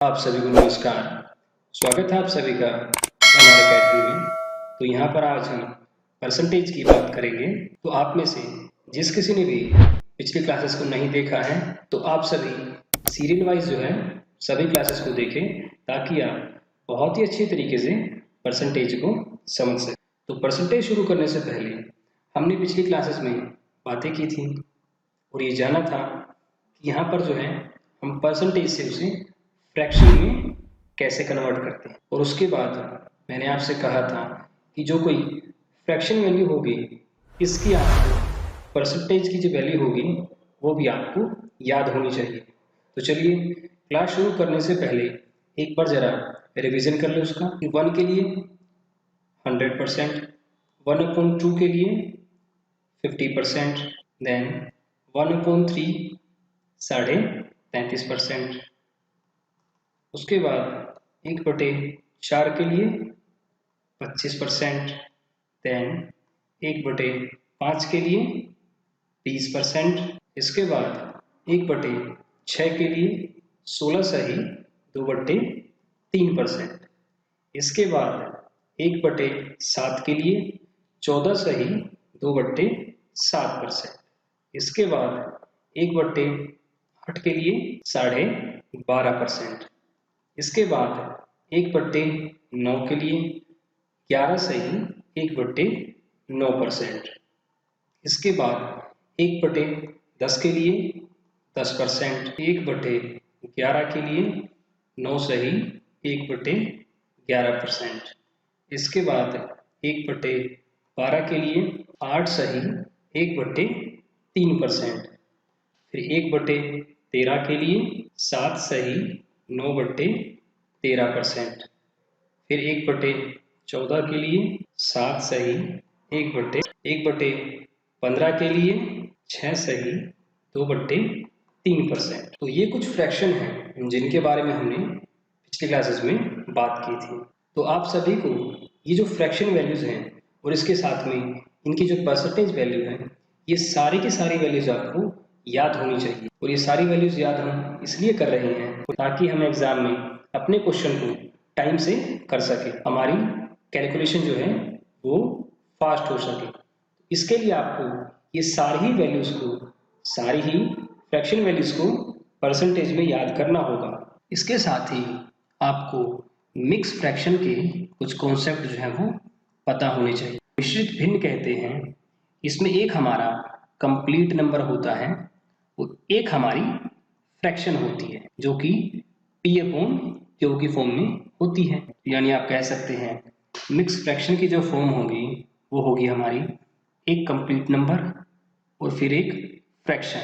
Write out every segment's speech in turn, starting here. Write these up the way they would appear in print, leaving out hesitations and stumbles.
आप सभी को नमस्कार। स्वागत है आप सभी का हमारे अकेडमी में। तो यहाँ पर आज हम परसेंटेज की बात करेंगे। तो आप में से जिस किसी ने भी पिछली क्लासेस को नहीं देखा है तो आप सभी सीरियल वाइज जो है सभी क्लासेस को देखें ताकि आप बहुत ही अच्छी तरीके से परसेंटेज को समझ सकें। तो परसेंटेज शुरू करने से पहले हमने पिछली क्लासेस में बातें की थी और ये जाना था कि यहाँ पर जो है हम परसेंटेज से उसे फ्रैक्शन में कैसे कन्वर्ट करते हैं। और उसके बाद मैंने आपसे कहा था कि जो कोई फ्रैक्शन वैल्यू होगी इसकी आपको परसेंटेज की जो वैल्यू होगी वो भी आपको याद होनी चाहिए। तो चलिए क्लास शुरू करने से पहले एक बार ज़रा रिवीजन कर ले उसका। 1 के लिए 100%, 1/2 के लिए 50%, देन 1/3 35%। उसके बाद 1/4 के लिए 25%, देन 1/5 के लिए 20%। इसके बाद 1/6 के लिए 16 सही 2/3%। इसके बाद 1/7 के लिए 14 सही 2/7%। इसके बाद 1/8 के लिए 12.5%। इसके बाद 1/9 के लिए 11 सही 1/9%। इसके बाद 1/10 के लिए 10%, 1/11 के लिए 9 सही 1/11%। इसके बाद 1/12 के लिए 8 सही 1/3%। फिर 1/13 के लिए 7 सही 9/13%। फिर 1/14 के लिए 7 सही 1/15 के लिए 6 सही 2/3%। तो ये कुछ फ्रैक्शन हैं जिनके बारे में हमने पिछली क्लासेस में बात की थी। तो आप सभी को ये जो फ्रैक्शन वैल्यूज हैं और इसके साथ में इनकी जो परसेंटेज वैल्यू है ये सारी की सारी वैल्यूज आपको याद होनी चाहिए। और ये सारी वैल्यूज याद हम इसलिए कर रहे हैं ताकि हम एग्जाम में अपने क्वेश्चन को टाइम से कर सके, हमारी कैलकुलेशन जो है वो फास्ट हो सके। इसके लिए आपको ये सारी ही वैल्यूज को, सारी ही फ्रैक्शन वैल्यूज को परसेंटेज में याद करना होगा। इसके साथ ही आपको मिक्स फ्रैक्शन के कुछ कॉन्सेप्ट जो है वो पता होने चाहिए। मिश्रित भिन्न कहते हैं, इसमें एक हमारा कंप्लीट नंबर होता है और एक हमारी फ्रैक्शन होती है जो कि P/Q की फॉर्म में होती है। यानी आप कह सकते हैं मिक्स फ्रैक्शन की जो फॉर्म होगी वो होगी हमारी एक कंप्लीट नंबर और फिर एक फ्रैक्शन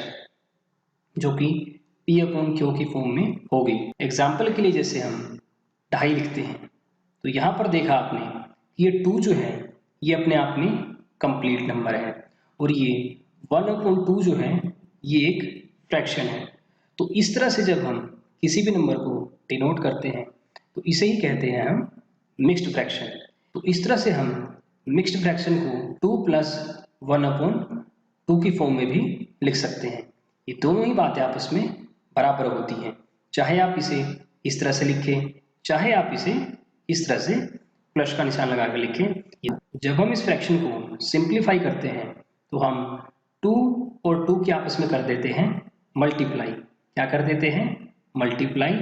जो कि P/Q की फॉर्म में होगी। एग्जाम्पल के लिए जैसे हम 2.5 लिखते हैं तो यहाँ पर देखा आपने ये 2 जो है ये अपने आप में कंप्लीट नंबर है और ये 1/2 जो है ये एक फ्रैक्शन है। तो इस तरह से जब हम किसी भी नंबर को डिनोट करते हैं तो इसे ही कहते हैं हम मिक्स्ड फ्रैक्शन। तो इस तरह से हम मिक्स्ड फ्रैक्शन को 2 + 1/2 की फॉर्म में भी लिख सकते हैं। ये दोनों ही बातें आपस में बराबर होती हैं, चाहे आप इसे इस तरह से लिखें चाहे आप इसे इस तरह से प्लस का निशान लगा कर लिखें। जब हम इस फ्रैक्शन को सिंप्लीफाई करते हैं तो हम 2 और 2 के आपस में कर देते हैं मल्टीप्लाई। क्या कर देते हैं? मल्टीप्लाई,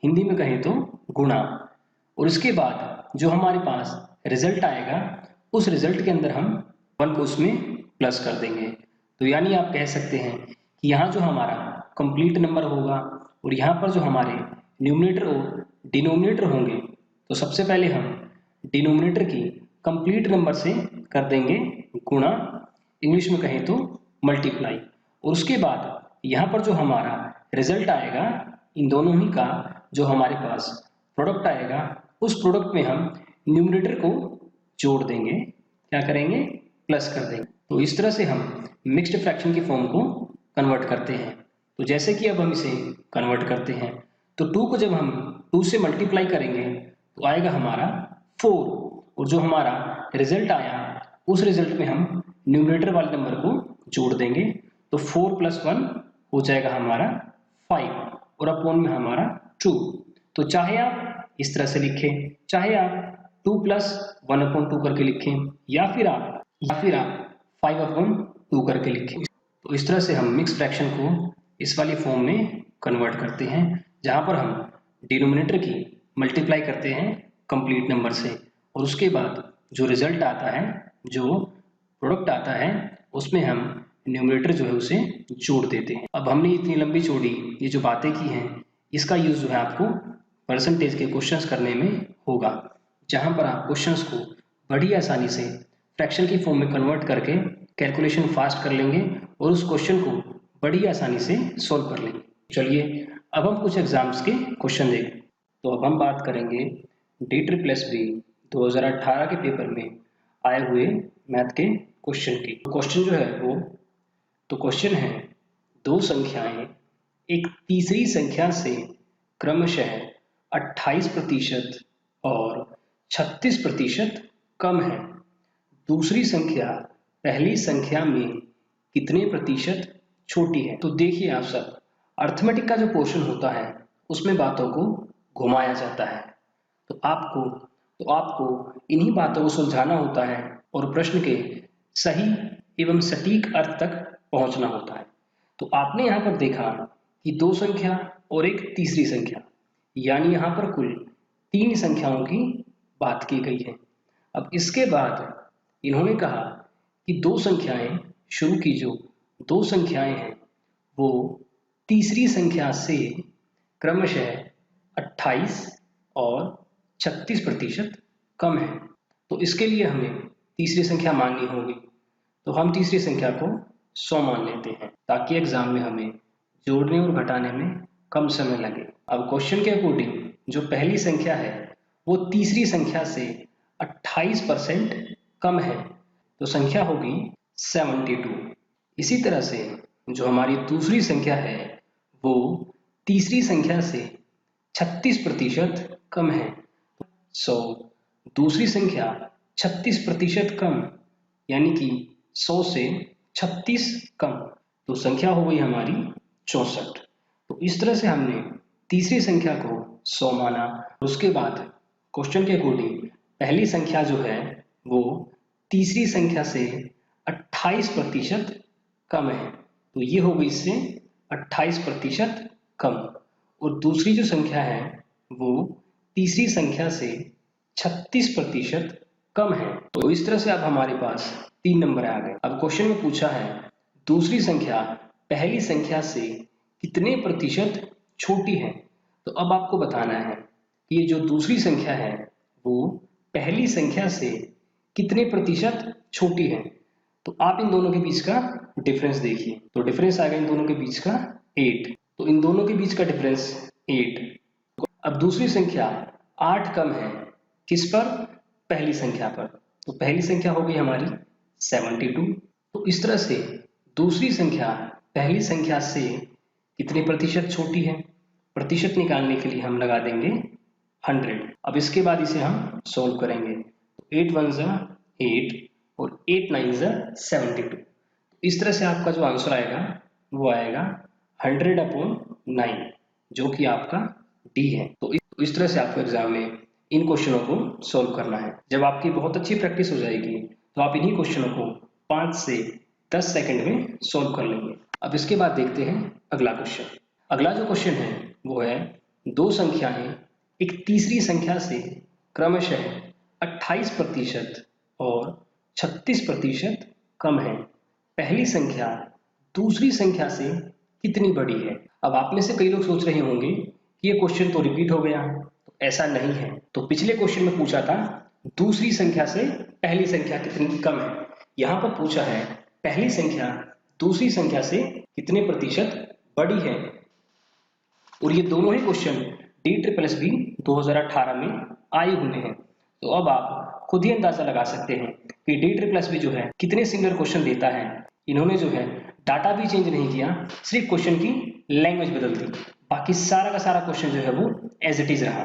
हिंदी में कहें तो गुणा। और उसके बाद जो हमारे पास रिजल्ट आएगा उस रिजल्ट के अंदर हम 1 को उसमें प्लस कर देंगे। तो यानी आप कह सकते हैं कि यहाँ जो हमारा कंप्लीट नंबर होगा और यहाँ पर जो हमारे न्यूमरेटर और डिनोमिनेटर होंगे तो सबसे पहले हम डिनोमिनेटर की कंप्लीट नंबर से कर देंगे गुणा, इंग्लिश में कहें तो मल्टीप्लाई। और उसके बाद यहाँ पर जो हमारा रिजल्ट आएगा इन दोनों ही का जो हमारे पास प्रोडक्ट आएगा उस प्रोडक्ट में हम न्यूमरेटर को जोड़ देंगे। क्या करेंगे? प्लस कर देंगे। तो इस तरह से हम मिक्स्ड फ्रैक्शन की फॉर्म को कन्वर्ट करते हैं। तो जैसे कि अब हम इसे कन्वर्ट करते हैं तो 2 को जब हम 2 से मल्टीप्लाई करेंगे तो आएगा हमारा 4 और जो हमारा रिजल्ट आया उस रिजल्ट में हम न्यूमरेटर वाले नंबर को जोड़ देंगे तो 4 + 1 हो जाएगा हमारा 5 और अपॉन में हमारा 2। तो चाहे आप इस तरह से लिखें, चाहे आप 2 प्लस 1/2 करके लिखें, या फिर आप 5/2 करके लिखें। तो इस तरह से हम मिक्स फ्रैक्शन को इस वाली फॉर्म में कन्वर्ट करते हैं, जहां पर हम डिनोमिनेटर की मल्टीप्लाई करते हैं कंप्लीट नंबर से, और उसके बाद जो रिजल्ट आता है, जो प्रोडक्ट आता है, उसमें हम न्यूमरेटर जो है उसे जोड़ देते हैं। अब हमने इतनी लंबी चौड़ी ये जो बातें की हैं, इसका यूज जो है आपको परसेंटेज के क्वेश्चंस करने में होगा, जहां पर आप क्वेश्चंस को बड़ी आसानी से फ्रैक्शन की फॉर्म में कन्वर्ट करके कैलकुलेशन फास्ट कर लेंगे और उस क्वेश्चन को बड़ी आसानी से सॉल्व कर लेंगे। चलिए अब हम कुछ एग्जाम्स के क्वेश्चन देखें। तो अब हम बात करेंगे DSSB 2018 के पेपर में आए हुए मैथ के क्वेश्चन की। क्वेश्चन जो है वो, तो क्वेश्चन है, दो संख्याएं एक तीसरी संख्या से क्रमशः 28% और 36% कम है। दूसरी संख्या पहली संख्या में कितने प्रतिशत छोटी है? तो देखिए आप सब, अर्थमेटिक का जो पोर्शन होता है उसमें बातों को घुमाया जाता है, तो आपको इन्हीं बातों को सुलझाना होता है और प्रश्न के सही एवं सटीक अर्थ तक पहुंचना होता है। तो आपने यहाँ पर देखा कि दो संख्या और एक तीसरी संख्या, यानी यहाँ पर कुल 3 संख्याओं की बात की गई है। अब इसके बाद इन्होंने कहा कि दो संख्याएं, शुरू की जो दो संख्याएं हैं वो तीसरी संख्या से क्रमशः 28 और 36% कम है। तो इसके लिए हमें तीसरी संख्या माननी होगी, तो हम तीसरी संख्या को 100 मान लेते हैं, ताकि एग्जाम में हमें जोड़ने और घटाने में कम समय लगे। अब क्वेश्चन के अकॉर्डिंग जो पहली संख्या है वो तीसरी संख्या से 28% कम है, तो संख्या होगी 72। इसी तरह से जो हमारी दूसरी संख्या है वो तीसरी संख्या से 36% कम है। दूसरी संख्या 36% कम, यानी कि 100 से 36 कम, तो संख्या हो गई हमारी 64। तो इस तरह से हमने तीसरी संख्या को 100 माना। उसके बाद क्वेश्चन के अकॉर्डिंग पहली संख्या जो है वो तीसरी संख्या से 28% कम है, तो ये हो गई इससे 28% कम, और दूसरी जो संख्या है वो तीसरी संख्या से 36% कम है। तो इस तरह से अब हमारे पास 3 नंबर आ गए। अब क्वेश्चन में पूछा है दूसरी संख्या पहली संख्या से कितने प्रतिशत छोटी है। तो अब आपको बताना है कि ये जो दूसरी संख्या है वो पहली संख्या से कितने प्रतिशत छोटी है। तो आप इन दोनों के बीच का डिफरेंस देखिए, तो डिफरेंस आएगा इन दोनों के बीच का 8, तो इन दोनों के बीच का डिफरेंस 8। अब दूसरी संख्या 8 कम है किस पर? पहली संख्या पर, तो पहली संख्या हो गई हमारी 72। तो इस तरह से दूसरी संख्या पहली संख्या से कितने प्रतिशत छोटी है? प्रतिशत निकालने के लिए हम लगा देंगे 100। अब इसके बाद इसे हम सॉल्व करेंगे, तो 8 1 जा 8 और 8 9 जा 72। इस तरह से आपका जो आंसर आएगा वो आएगा 100/9, जो कि आपका डी है। तो इस तरह से आपको एग्जाम में इन क्वेश्चनों को सॉल्व करना है। जब आपकी बहुत अच्छी प्रैक्टिस हो जाएगी तो आप इन्हीं क्वेश्चनों को 5 से 10 सेकंड में सॉल्व कर लेंगे। अब इसके बाद देखते हैं अगला क्वेश्चन। अगला जो क्वेश्चन है वो है, दो संख्याएं एक तीसरी संख्या से क्रमशः 28% और 36% कम है। पहली संख्या दूसरी संख्या से कितनी बड़ी है? अब आप में से कई लोग सोच रहे होंगे कि ये क्वेश्चन तो रिपीट हो गया, तो ऐसा नहीं है। तो पिछले क्वेश्चन में पूछा था दूसरी संख्या से पहली संख्या कितनी कम है, यहाँ पर पूछा है पहली संख्या दूसरी संख्या से कितने प्रतिशत बड़ी है। और ये दोनों ही क्वेश्चन DSSB 2018 में आए हुए हैं। तो अब आप खुद ही अंदाजा लगा सकते हैं कि DSSB जो है कितने सिमिलर क्वेश्चन देता है। इन्होंने जो है डाटा भी चेंज नहीं किया, सिर्फ क्वेश्चन की लैंग्वेज बदल दी, बाकी सारा का सारा क्वेश्चन जो है वो एज इट इज रहा।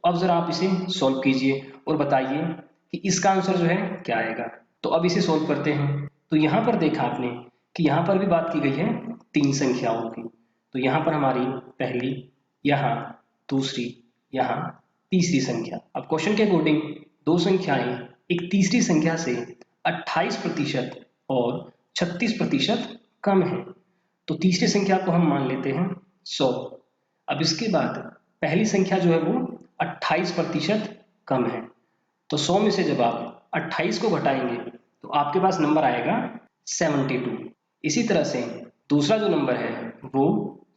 अब जरा आप इसे सॉल्व कीजिए और बताइए कि इसका आंसर जो है क्या आएगा। तो अब इसे सॉल्व करते हैं। तो यहाँ पर देखा आपने कि यहाँ पर भी बात की गई है 3 संख्याओं की। तो यहाँ पर हमारी पहली, यहाँ दूसरी, यहाँ तीसरी संख्या। अब क्वेश्चन के अकॉर्डिंग दो संख्याएं एक तीसरी संख्या से 28% और 36% कम है, तो तीसरी संख्या को हम मान लेते हैं 100। अब इसके बाद पहली संख्या जो है वो 28% कम है, तो 100 में से जब आप 28 को घटाएंगे तो आपके पास नंबर आएगा 72। इसी तरह से दूसरा जो नंबर है वो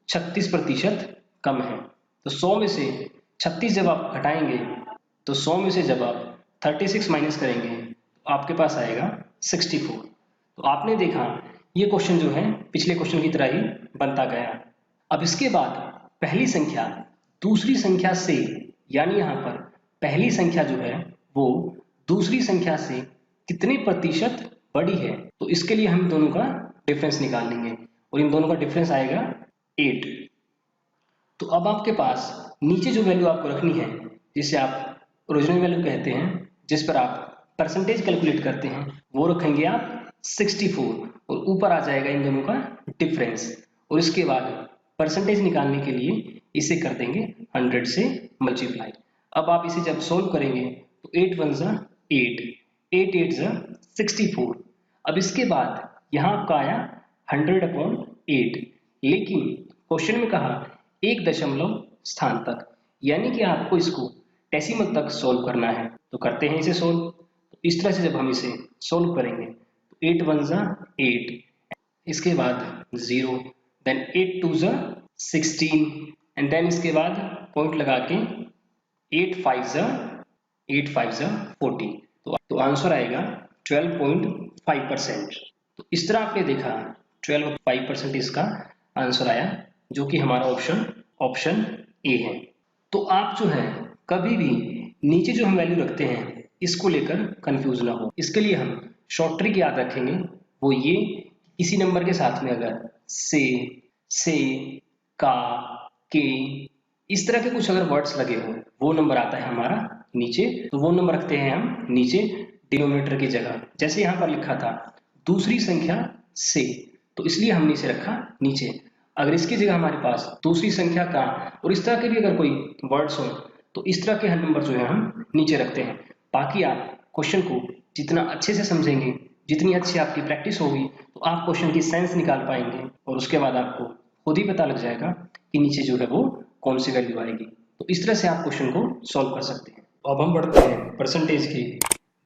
36% कम है, तो 100 में से 36 जब आप घटाएंगे तो 100 में से जब आप 36 माइनस करेंगे तो आपके पास आएगा 64। तो आपने देखा ये क्वेश्चन जो है पिछले क्वेश्चन की तरह ही बनता गया। अब इसके बाद पहली संख्या दूसरी संख्या से, यानी यहाँ पर पहली संख्या जो है वो दूसरी संख्या से कितने प्रतिशत बड़ी है, तो इसके लिए हम दोनों का डिफरेंस निकाल लेंगे और इन दोनों का डिफरेंस आएगा 8। तो अब आपके पास नीचे जो वैल्यू आपको रखनी है, जिसे आप ओरिजिनल वैल्यू कहते हैं, जिस पर आप परसेंटेज कैलकुलेट करते हैं, वो रखेंगे आप 64 और ऊपर आ जाएगा इन दोनों का डिफरेंस। और इसके बाद परसेंटेज निकालने के लिए इसे कर देंगे 100 से मल्टीप्लाई। अब आप इसे जब सोल्व करेंगे तो 8 1 ज़ा 8, 8 8 ज़ा 64। अब इसके बाद यहाँ आपका आया 100/8, लेकिन क्वेश्चन में कहा 1 दशमलव स्थान तक, यानी कि आपको इसको डेसिमल तक सोल्व करना है। तो करते हैं इसे सोल्व। तो इस तरह से जब हम इसे सोल्व करेंगे तो 8 1 ज़ा 8, इसके बाद 0, देन 8 2 ज़ा 16 एंड देन इसके बाद पॉइंट लगा के 8 5 ज़ा 40। तो आंसर आएगा 12.5%। तो इस तरह आपने देखा 12.5% इसका आंसर आया, जो कि हमारा ऑप्शन ए है। तो आप जो है कभी भी नीचे जो हम वैल्यू रखते हैं इसको लेकर कंफ्यूज ना हो। इसके लिए हम शॉर्ट ट्रिक याद रखेंगे, वो ये इसी नंबर के साथ में अगर से, का, के इस तरह के कुछ अगर वर्ड्स लगे हो, वो नंबर आता है हमारा नीचे, तो वो नंबर रखते हैं हम नीचे डिनोमिनेटर की जगह। जैसे यहाँ पर लिखा था दूसरी संख्या से, तो इसलिए हमने इसे रखा नीचे। अगर इसकी जगह हमारे पास दूसरी संख्या का और इस तरह के भी अगर कोई वर्ड्स हो तो इस तरह के नंबर जो है हम नीचे रखते हैं। बाकी आप क्वेश्चन को जितना अच्छे से समझेंगे, जितनी अच्छी आपकी प्रैक्टिस होगी, तो आप क्वेश्चन की सेंस निकाल पाएंगे और उसके बाद आपको खुद ही पता लग जाएगा कि नीचे जो है वो कौन सी वैल्यू आएगी। तो इस तरह से आप क्वेश्चन को सॉल्व कर सकते हैं। अब हम बढ़ते हैं परसेंटेज की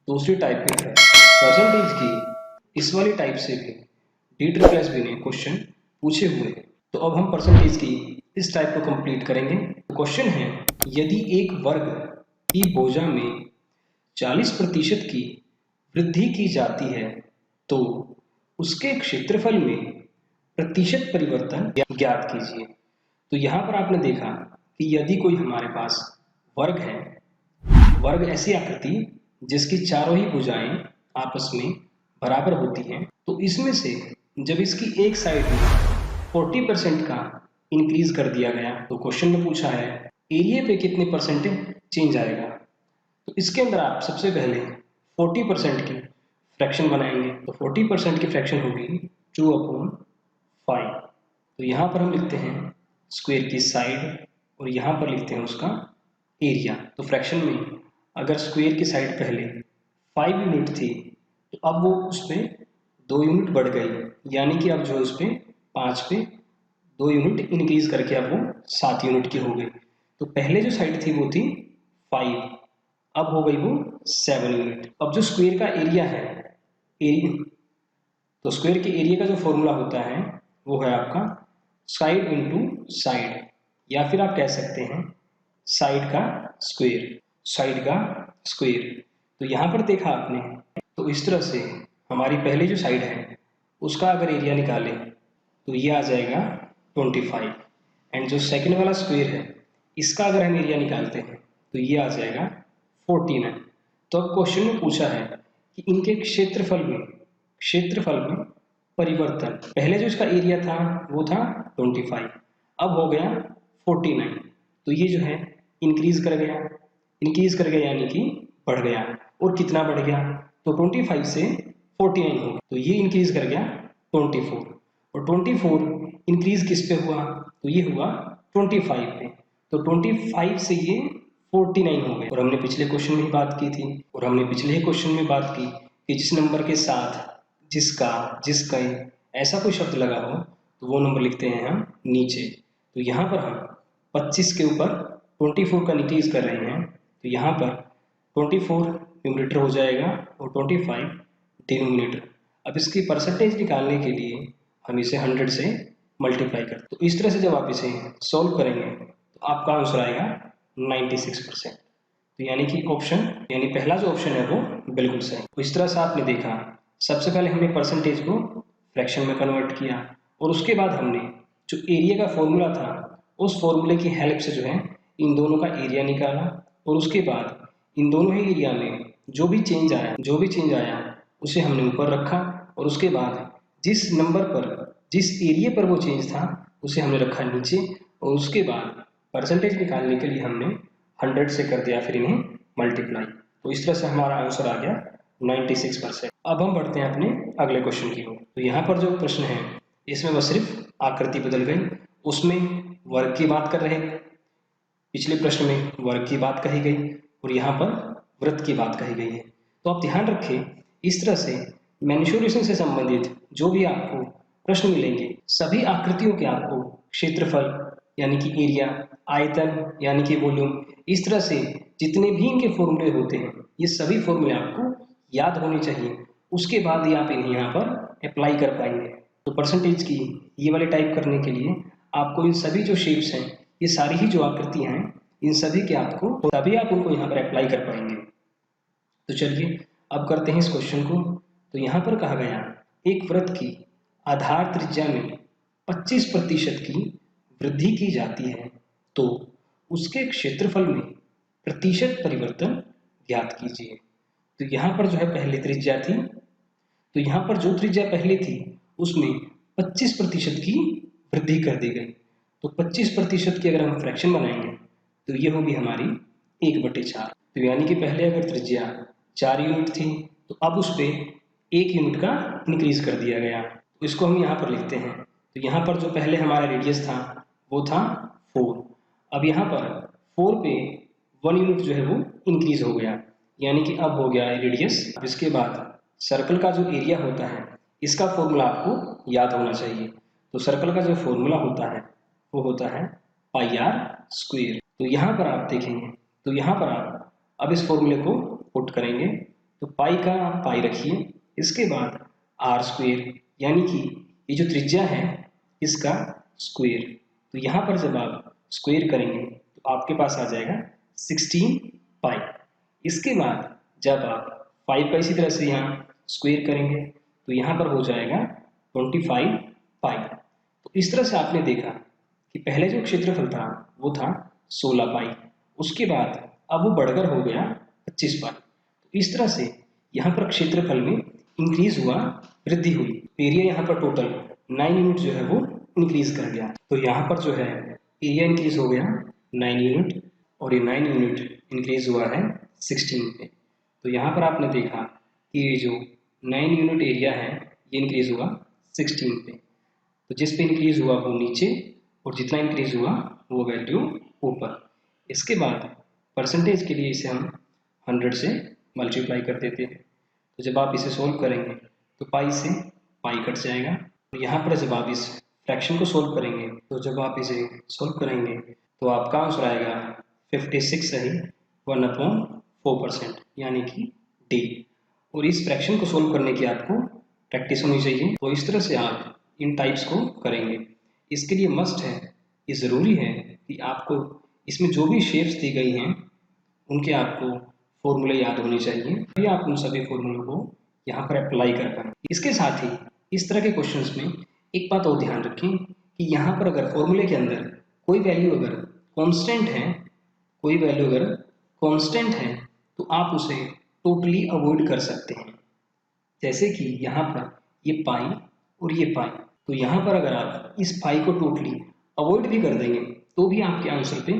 दूसरी टाइप की तरफ। परसेंटेज की इस वाली टाइप से भी DSSB ने क्वेश्चन पूछे हुए हैं। तो अब हम परसेंटेज की इस टाइप को कंप्लीट करेंगे। क्वेश्चन है, यदि एक वर्ग की भुजा में 40% की वृद्धि की जाती है तो उसके क्षेत्रफल में प्रतिशत परिवर्तन ज्ञात कीजिए। तो यहाँ पर आपने देखा कि यदि कोई हमारे पास वर्ग है, वर्ग ऐसी आकृति जिसकी चारों ही भुजाएं आपस में बराबर होती हैं, तो इसमें से जब इसकी एक साइड में 40% का इंक्रीज कर दिया गया, तो क्वेश्चन में पूछा है एरिया पे कितने परसेंट चेंज आएगा। तो इसके अंदर आप सबसे पहले 40% की फ्रैक्शन बनाएंगे। तो 40% की फ्रैक्शन होगी 2/5। तो यहाँ पर हम लिखते हैं स्क्वायर की साइड और यहाँ पर लिखते हैं उसका एरिया। तो फ्रैक्शन में अगर स्क्वायर की साइड पहले 5 यूनिट थी तो अब वो उस पर 2 यूनिट बढ़ गई, यानी कि अब जो उस पर 5 पे 2 यूनिट इंक्रीज करके अब वो 7 यूनिट की हो गई। तो पहले जो साइड थी वो थी 5, अब हो गई वो 7 यूनिट। अब जो स्क्वायर का एरिया है, तो स्क्वायर के एरिया का जो फॉर्मूला होता है वो है आपका साइड इंटू साइड, या फिर आप कह सकते हैं साइड का स्क्वायर। तो यहाँ पर देखा आपने, तो इस तरह से हमारी पहली जो साइड है उसका अगर एरिया निकालें तो ये आ जाएगा 25, एंड जो सेकंड वाला स्क्वायर है इसका अगर हम एरिया निकालते हैं तो ये आ जाएगा 49। तो अब क्वेश्चन में पूछा है कि इनके क्षेत्रफल में परिवर्तन, पहले जो इसका एरिया था वो था 25, अब हो गया 49। तो ये जो है इंक्रीज कर गया यानी कि बढ़ गया। और कितना बढ़ गया, तो 25 से 49 हो गया, तो ये इंक्रीज कर गया 24। और 24 इंक्रीज किस पे हुआ, तो ये हुआ 25 पे। तो 25 से ये 49 हो गए। और हमने पिछले क्वेश्चन में ही बात की थी, और हमने पिछले ही क्वेश्चन में बात की कि जिस नंबर के साथ जिसका, जिसका ऐसा कोई शब्द लगा हो तो वो नंबर लिखते हैं हम नीचे। तो यहाँ पर हम 25 के ऊपर 24 का निकेज कर रहे हैं, तो यहाँ पर 24 न्यूमरेटर हो जाएगा और 25 डिनोमिनेटर। अब इसकी परसेंटेज निकालने के लिए हम इसे 100 से मल्टीप्लाई करते हैं। तो इस तरह से जब आप इसे सॉल्व करेंगे तो आपका आंसर आएगा 96%। तो यानी कि ऑप्शन, यानी पहला जो ऑप्शन है वो बिल्कुल सही। तो इस तरह से आपने देखा, सबसे पहले हमने परसेंटेज को फ्रैक्शन में कन्वर्ट किया, और उसके बाद हमने जो एरिया का फॉर्मूला था उस फॉर्मूले की हेल्प से जो है इन दोनों का एरिया निकाला, और उसके बाद इन दोनों ही एरिया में जो भी चेंज आया उसे हमने ऊपर रखा, और उसके बाद जिस नंबर पर, जिस एरिया पर वो चेंज था उसे हमने रखा नीचे, और उसके बाद परसेंटेज निकालने के लिए हमने 100 से कर दिया, फिर इन्हें मल्टीप्लाई। तो इस तरह से हमारा आंसर आ गया 96%। अब हम बढ़ते हैं अपने अगले क्वेश्चन की ओर। तो यहाँ पर जो प्रश्न है इसमें बस सिर्फ आकृति बदल गई, उसमें वर्ग की बात कर रहे हैं, पिछले प्रश्न में वर्ग की बात कही गई और यहाँ पर वृत्त की बात कही गई है। तो आप ध्यान रखें, इस तरह से मेंसुरेशन से संबंधित जो भी आपको प्रश्न मिलेंगे, सभी आकृतियों के आपको क्षेत्रफल यानी कि एरिया, आयतन यानी कि वॉल्यूम, इस तरह से जितने भी इनके फॉर्मूले होते हैं ये सभी फॉर्मूले आपको याद होने चाहिए, उसके बाद ही आप इन्हें यहाँ पर अप्लाई कर पाएंगे। तो परसेंटेज की ये वाले टाइप करने के लिए आपको इन सभी जो शेप्स हैं, ये सारी ही जो आकृतियां हैं, इन सभी के आपको, तभी आप उनको यहाँ पर अप्लाई कर पाएंगे। तो चलिए अब करते हैं इस क्वेश्चन को। तो यहाँ पर कहा गया एक वृत्त की आधार त्रिज्या में 25% की वृद्धि की जाती है, तो उसके क्षेत्रफल में प्रतिशत परिवर्तन ज्ञात कीजिए। तो यहाँ पर जो है पहले त्रिज्या थी, तो यहाँ पर जो त्रिज्या पहले थी उसमें 25% की वृद्धि कर दी गई। तो 25% की अगर हम फ्रैक्शन बनाएंगे तो ये होगी हमारी 1/4। तो यानी कि पहले अगर त्रिज्या 4 यूनिट थी तो अब उस पर 1 यूनिट का इंक्रीज कर दिया गया। तो इसको हम यहाँ पर लिखते हैं। तो यहाँ पर जो पहले हमारा रेडियस था वो था 4, अब यहाँ पर 4 पे 1 यूनिट जो है वो इंक्रीज हो गया, यानी कि अब हो गया रेडियस। अब इसके बाद सर्कल का जो एरिया होता है इसका फॉर्मूला आपको याद होना चाहिए। तो सर्कल का जो फॉर्मूला होता है वो होता है πr²। तो यहाँ पर आप देखेंगे, तो यहाँ पर आप अब इस फॉर्मूले को पुट करेंगे, तो पाई का पाई रखिए, इसके बाद r² यानी कि ये जो त्रिज्या है इसका स्क्वायर। तो यहाँ पर जब आप स्क्वायर करेंगे तो आपके पास आ जाएगा 16 पाई। इसके बाद जब आप 5 का इसी तरह से यहाँ स्क्वायर करेंगे तो यहाँ पर हो जाएगा 25 पाई। तो इस तरह से आपने देखा कि पहले जो क्षेत्रफल था वो था 16 पाई, उसके बाद अब वो बढ़कर हो गया 25 पाई। तो इस तरह से यहाँ पर क्षेत्रफल में इंक्रीज हुआ, वृद्धि हुई। एरिया यहाँ पर टोटल 9 यूनिट जो है वो इंक्रीज कर गया। तो यहाँ पर जो है एरिया इंक्रीज हो गया 9 यूनिट, और ये 9 यूनिट इंक्रीज हुआ है 16 पे। तो यहाँ पर आपने देखा कि ये जो 9 यूनिट एरिया है ये इंक्रीज हुआ 16 पे। तो जिस पे इंक्रीज हुआ वो नीचे, और जितना इंक्रीज हुआ वो वैल्यू ऊपर। इसके बाद परसेंटेज के लिए इसे हम 100 से मल्टीप्लाई कर देते हैं। तो जब आप इसे सोल्व करेंगे तो पाई से पाई कट जाएगा। और यहाँ पर जब आप इस फ्रैक्शन को सोल्व करेंगे, तो जब आप इसे सोल्व करेंगे तो आपका आंसर आएगा 56 सही 1/4%, यानी कि डी। और इस फ्रैक्शन को सोल्व करने की आपको प्रैक्टिस होनी चाहिए। तो इस तरह से आप इन टाइप्स को करेंगे। इसके लिए मस्ट है, ये ज़रूरी है कि आपको इसमें जो भी शेप्स दी गई हैं उनके आपको फॉर्मूले याद होने चाहिए, तभी आप उन सभी फॉर्मूलों को यहाँ पर अप्लाई कर पाएं। इसके साथ ही इस तरह के क्वेश्चंस में एक बात और ध्यान रखें कि यहाँ पर अगर फॉर्मूले के अंदर कोई वैल्यू अगर कांस्टेंट है, कोई वैल्यू अगर कांस्टेंट है तो आप उसे टोटली अवॉइड कर सकते हैं। जैसे कि यहाँ पर ये पाई और ये पाई, तो यहाँ पर अगर आप इस पाई को टोटली अवॉइड भी कर देंगे तो भी आपके आंसर पे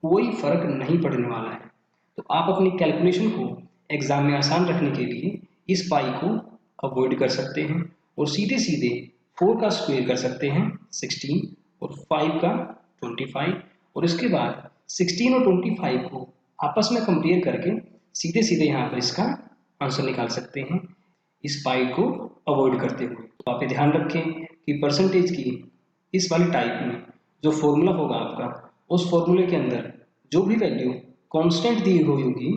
कोई फर्क नहीं पड़ने वाला है। तो आप अपनी कैलकुलेशन को एग्जाम में आसान रखने के लिए इस पाई को अवॉइड कर सकते हैं और सीधे सीधे 4 का स्क्वायर कर सकते हैं 16 और 5 का 25, और इसके बाद 16 और 25 को आपस में कंपेयर करके सीधे सीधे यहाँ पर इसका आंसर निकाल सकते हैं इस पाई को अवॉइड करते हुए। तो आप ये ध्यान रखें कि परसेंटेज की इस वाली टाइप में जो फॉर्मूला होगा आपका, उस फॉर्मूले के अंदर जो भी वैल्यू कांस्टेंट दी हुई होगी,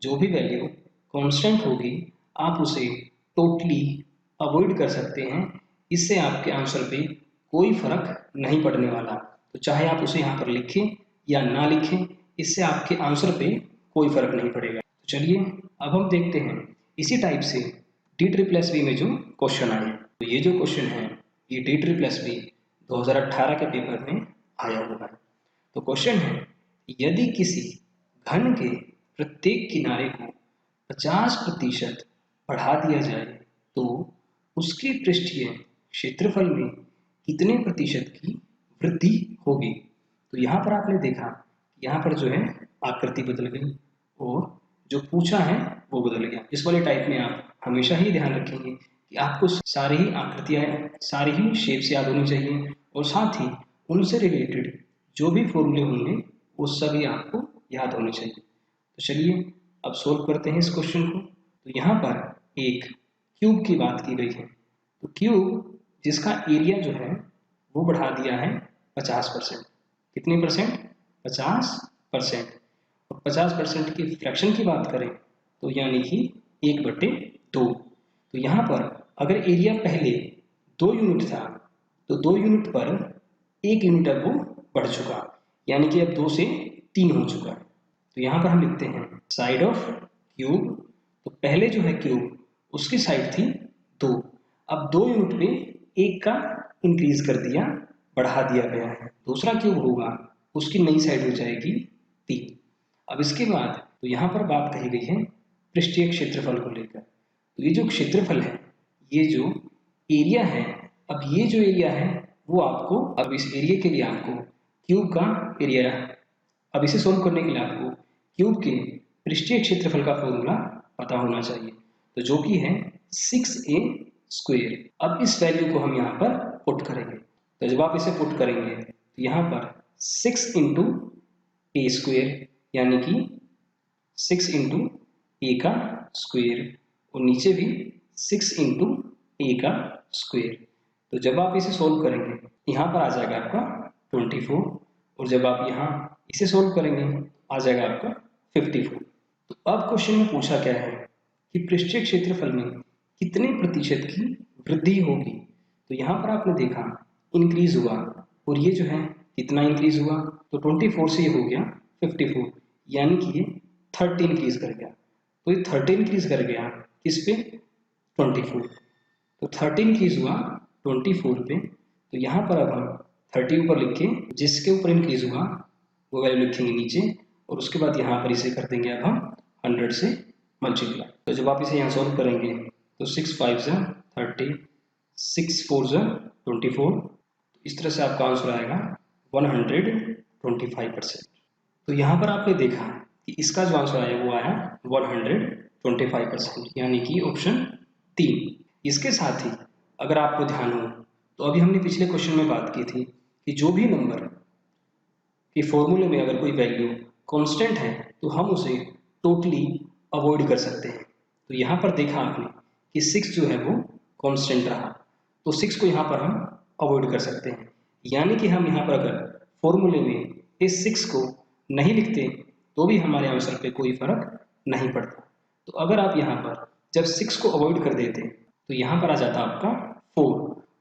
जो भी वैल्यू कांस्टेंट होगी, आप उसे टोटली अवॉइड कर सकते हैं। इससे आपके आंसर पे कोई फर्क नहीं पड़ने वाला। तो चाहे आप उसे यहाँ पर लिखें या ना लिखें, इससे आपके आंसर पे कोई फर्क नहीं पड़ेगा। तो चलिए अब हम देखते हैं इसी टाइप से DSSB में जो क्वेश्चन आए। तो ये जो क्वेश्चन है ये DSSB 2018 के पेपर में आया हुआ है। तो क्वेश्चन है, यदि किसी घन के प्रत्येक किनारे को 50% बढ़ा दिया जाए तो उसके पृष्ठीय क्षेत्रफल में कितने प्रतिशत की वृद्धि होगी। तो यहाँ पर आपने देखा, यहाँ पर जो है आकृति बदल गई और जो पूछा है वो बदल गया। इस वाले टाइप में आप हमेशा ही ध्यान रखेंगे कि आपको सारी ही आकृतियाँ, सारी ही शेप्स याद होनी चाहिए और साथ ही उनसे रिलेटेड जो भी फॉर्मूले होंगे वो सभी आपको याद होने चाहिए। तो चलिए अब सोल्व करते हैं इस क्वेश्चन को। तो यहाँ पर एक क्यूब की बात की गई है। तो क्यूब जिसका एरिया जो है वो बढ़ा दिया है 50%। कितने परसेंट? 50%। और 50% की फ्रैक्शन की बात करें तो यानी कि 1/2। तो यहाँ पर अगर एरिया पहले 2 यूनिट था तो 2 यूनिट पर 1 यूनिट अब वो बढ़ चुका, यानी कि अब 2 से 3 हो चुका है। तो यहाँ पर हम लिखते हैं साइड ऑफ क्यूब। तो पहले जो है क्यूब उसकी साइड थी 2, अब 2 यूनिट पे 1 का इंक्रीज कर दिया, बढ़ा दिया गया है। दूसरा क्यूब होगा उसकी नई साइड हो जाएगी 3। अब इसके बाद तो यहाँ पर बात कही गई है पृष्ठीय क्षेत्रफल को लेकर। तो ये जो क्षेत्रफल है, ये जो एरिया है, अब ये जो एरिया है वो आपको, अब इस एरिया के लिए आपको क्यूब का एरिया, अब इसे सोल्व करने के लिए आपको क्यूब के पृष्ठीय क्षेत्रफल का फॉर्मूला पता होना चाहिए, तो जो कि है 6a²। अब इस वैल्यू को हम यहाँ पर पुट करेंगे। तो जब आप इसे पुट करेंगे तो यहाँ पर 6 × a² यानी कि 6 × a² और नीचे भी 6 × a²। तो जब आप इसे सोल्व करेंगे यहाँ पर आ जाएगा आपका 24 और जब आप यहाँ इसे सोल्व करेंगे आ जाएगा आपका 54। तो अब क्वेश्चन में पूछा क्या है कि पृष्ठीय क्षेत्रफल में कितने प्रतिशत की वृद्धि होगी। तो यहाँ पर आपने देखा इंक्रीज हुआ और ये जो है कितना इंक्रीज हुआ, तो 24 से ये हो गया 54, यानी कि ये 30 इंक्रीज कर गया। तो ये 30 इंक्रीज कर गया किस पे? 24। तो 30 इंक्रीज हुआ 24 पे। तो यहाँ पर अब हम 30 ऊपर लिख के जिसके ऊपर इंक्रीज हुआ वो वैल्यू लिखेंगे नीचे और उसके बाद यहाँ पर इसे कर देंगे अब हम 100 से मल्टीप्लाई। तो जब आप इसे यहाँ सॉल्व करेंगे तो 6 × 5 = 30, 6 × 4 = 24। इस तरह से आपका आंसर आएगा 125%। तो यहाँ पर आपने देखा कि इसका जो आंसर आया वो आया 125%, यानी कि ऑप्शन 3। इसके साथ ही अगर आपको ध्यान हो तो अभी हमने पिछले क्वेश्चन में बात की थी कि जो भी नंबर के फॉर्मूले में अगर कोई वैल्यू कांस्टेंट है तो हम उसे टोटली अवॉइड कर सकते हैं। तो यहाँ पर देखा आपने कि 6 जो है वो कांस्टेंट रहा, तो 6 को यहाँ पर हम अवॉइड कर सकते हैं, यानी कि हम यहाँ पर अगर फॉर्मूले में इस 6 को नहीं लिखते तो भी हमारे आंसर पे कोई फर्क नहीं पड़ता। तो अगर आप यहाँ पर जब 6 को अवॉइड कर देते तो यहाँ पर आ जाता आपका 4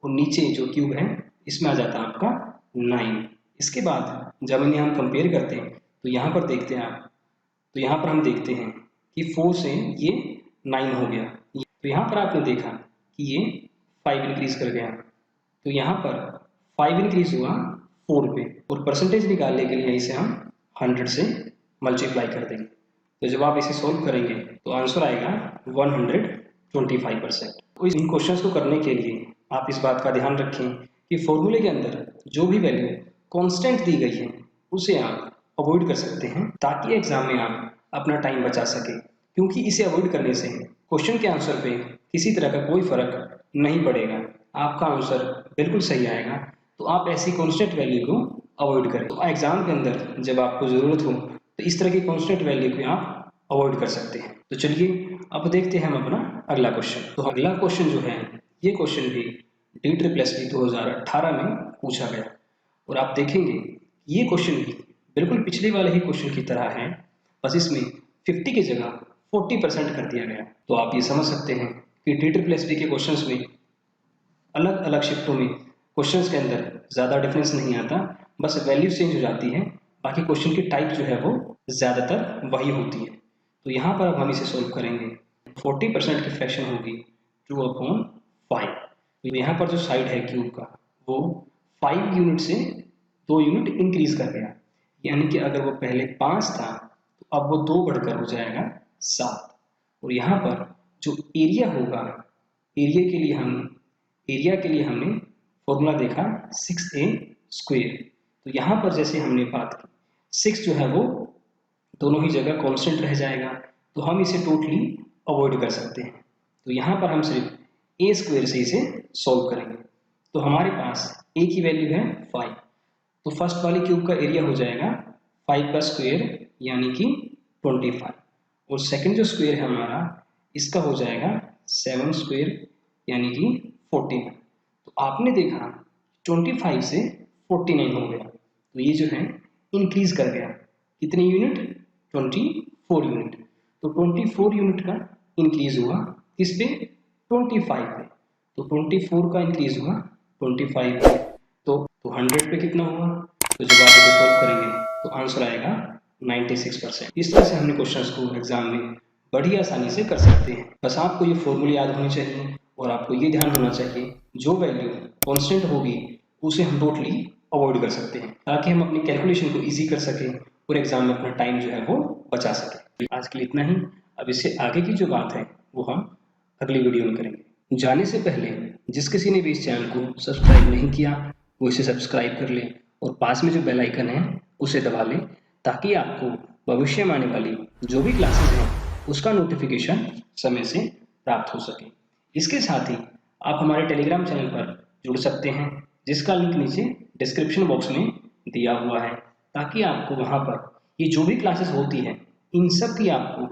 और नीचे जो क्यूब है इसमें आ जाता आपका 9। इसके बाद जब इन्हें हम कंपेयर करते हैं तो यहाँ पर देखते हैं आप, तो यहाँ पर हम देखते हैं कि 4 से ये 9 हो गया। तो यहाँ पर आपने देखा कि ये 5 इंक्रीज कर गया, तो यहाँ पर 5 इंक्रीज हुआ 4 पे और परसेंटेज निकालने के लिए इसे हम 100 से मल्टीप्लाई कर देंगे। तो जब आप इसे सोल्व करेंगे तो आंसर आएगा 125%। तो इन क्वेश्चंस को करने के लिए आप इस बात का ध्यान रखें कि फॉर्मूले के अंदर जो भी वैल्यू कांस्टेंट दी गई है उसे आप अवॉइड कर सकते हैं, ताकि एग्जाम में आप अपना टाइम बचा सके, क्योंकि इसे अवॉइड करने से क्वेश्चन के आंसर पे किसी तरह का कोई फर्क नहीं पड़ेगा, आपका आंसर बिल्कुल सही आएगा। तो आप ऐसी कांस्टेंट वैल्यू को अवॉइड करें। तो एग्जाम के अंदर जब आपको ज़रूरत हो तो इस तरह की कॉन्स्टेंट वैल्यू को आप अवॉइड कर सकते हैं। तो चलिए अब देखते हैं हम अपना अगला क्वेश्चन। तो अगला क्वेश्चन जो है, ये क्वेश्चन भी DSSS 2018 में पूछा गया और आप देखेंगे ये क्वेश्चन भी बिल्कुल पिछले वाले ही क्वेश्चन की तरह है, बस इसमें 50 की जगह 40% कर दिया गया। तो आप ये समझ सकते हैं कि DSSS के क्वेश्चंस में अलग अलग शिफ्टों में क्वेश्चंस के अंदर ज़्यादा डिफरेंस नहीं आता, बस वैल्यू चेंज हो जाती है, बाकी क्वेश्चन की टाइप जो है वो ज़्यादातर वही होती है। तो यहाँ पर अब हम इसे सोल्व करेंगे। 40% की फ्रैक्शन होगी 2/5। तो यहाँ पर जो साइड है क्यूब का वो 5 यूनिट से 2 यूनिट इंक्रीज कर गया, यानी कि अगर वो पहले 5 था तो अब वो 2 बढ़कर हो जाएगा 7। और यहाँ पर जो एरिया होगा, एरिया के लिए हमने फॉर्मूला देखा 6a²। तो यहाँ पर जैसे हमने बात की 6 जो है वो दोनों ही जगह कांस्टेंट रह जाएगा, तो हम इसे टोटली अवॉइड कर सकते हैं। तो यहाँ पर हम सिर्फ a² से इसे सॉल्व करेंगे। तो हमारे पास a की वैल्यू है 5, तो फर्स्ट वाली क्यूब का एरिया हो जाएगा 5 का स्क्वायर यानी कि 25, और सेकंड जो स्क्वायर है हमारा इसका हो जाएगा 7² यानी कि 49। तो आपने देखा 25 से 49 हो गया, तो ये जो है इंक्रीज कर गया कितने यूनिट, 24 यूनिट। तो 24 यूनिट का इंक्रीज हुआ किस पे, 25 पे। तो 24 का इंक्रीज हुआ 25 पे, तो 100 पे कितना हुआ। तो जब आप इसे सॉल्व करेंगे तो आंसर आएगा 96%। इस तरह से हमने क्वेश्चंस को एग्जाम में बड़ी आसानी से कर सकते हैं। बस आपको ये फॉर्मूले याद होने चाहिए और आपको ये ध्यान होना चाहिए जो वैल्यू कांस्टेंट होगी उसे हम टोटली अवॉइड कर सकते हैं, ताकि हम अपनी कैलकुलेशन को इजी कर सकें और एग्जाम में अपना टाइम जो है वो बचा सकें। आज के लिए इतना ही। अब इससे आगे की जो बात है वो हम अगली वीडियो में करेंगे। जाने से पहले जिस किसी ने भी इस चैनल को सब्सक्राइब नहीं किया वो इसे सब्सक्राइब कर ले और पास में जो बेल आइकन है उसे दबा ले, ताकि आपको भविष्य में आने वाली जो भी क्लासेस हैं उसका नोटिफिकेशन समय से प्राप्त हो सके। इसके साथ ही आप हमारे टेलीग्राम चैनल पर जुड़ सकते हैं, जिसका लिंक नीचे डिस्क्रिप्शन बॉक्स में दिया हुआ है, ताकि आपको वहां पर ये जो भी क्लासेस होती हैं इन सब की आपको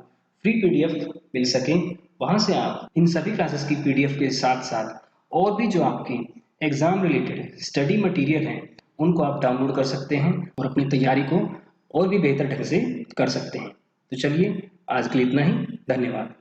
फ्री PDF मिल सके। वहां से आप इन सभी क्लासेस की PDF के साथ साथ और भी जो आपके एग्जाम रिलेटेड स्टडी मटेरियल हैं उनको आप डाउनलोड कर सकते हैं और अपनी तैयारी को और भी बेहतर ढंग से कर सकते हैं। तो चलिए आज के लिए इतना ही। धन्यवाद।